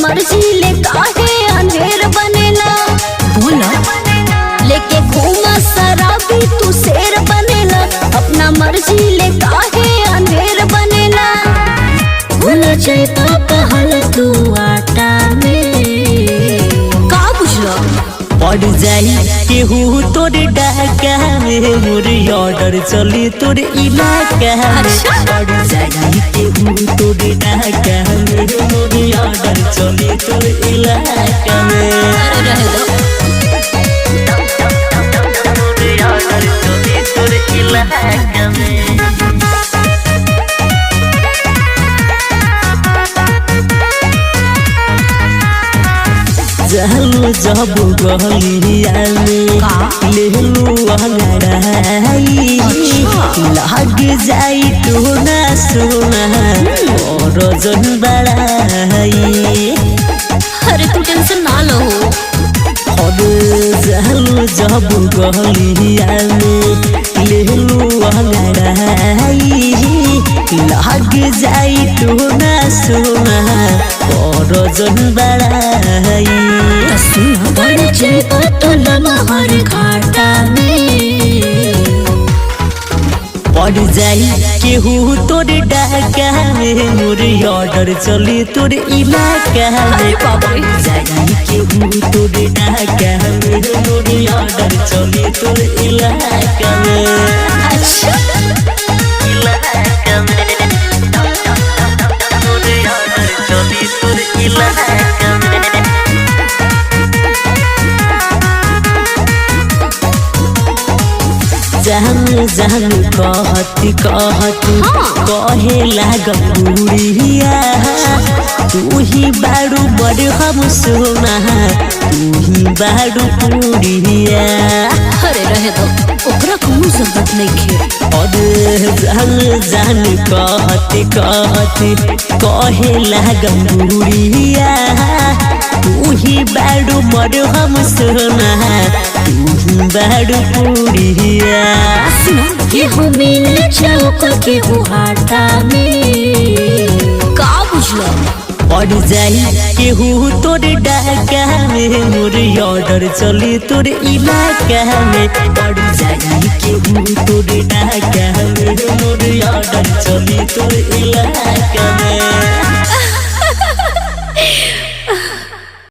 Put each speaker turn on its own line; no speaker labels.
मर्जी ले काहे अंधेर बनेला।
बोला
लेके घूमा शराबी तू शेर बनेला। अपना मर्जी ले काहे अंधेर बनेला।
भूल जाए पापा हल तू आटा में
का बुझलो
पड़ जाई केहू तोरे डाका में मोरे ऑर्डर चली तोरे इलाका में।
अच्छा।
पड़ जाई केहू तोरे डाका में मोरे ऑर्डर चली तोरे इलाका में।
अरे रहे दो
मोरे ऑर्डर चली तोरे इलाका में। जालू जब गलिया में लेलू अंगड़ाई लग जाई तो ना सोना और जन बड़ाई।
अरे तू टेंशन ना लो।
और जालू जब गलिया में लेलू अंगड़ाई लग जाई तो ना सोना और जन बड़ाई।
बढ़ जाए तो लमहर घाटा में
पड़ जाई केहू तोरे डाका में मोरे ऑर्डर चली तोरे इलाका में। पड़ जाई केहू तोरे डाका में मोरे ऑर्डर चली तोरे इलाका में।
अच्छा
इलाका में मोरे ऑर्डर चली तोरे इलाका में। जान जान कहती कहती कहे लागल बुढ़िया तू ही बारू बड़ हम सोना तू ही बारू पूरिया।
अरे रहे दो ओकरा कोनो जरूरत नहीं खे।
और जान जान कहती कहती कहे लागल बुढ़िया तू ही बारू बड़ हम सोना तू ही बारू पूरिया।
केहू मिल चौक केहू हाटा में का बुझलो
पड़ जाई केहू तोरे डाका में मोरे ऑर्डर चली तोरे इलाका में। पड़ जाई केहू तोरे डाका में मोरे ऑर्डर चली तोरे इलाका में।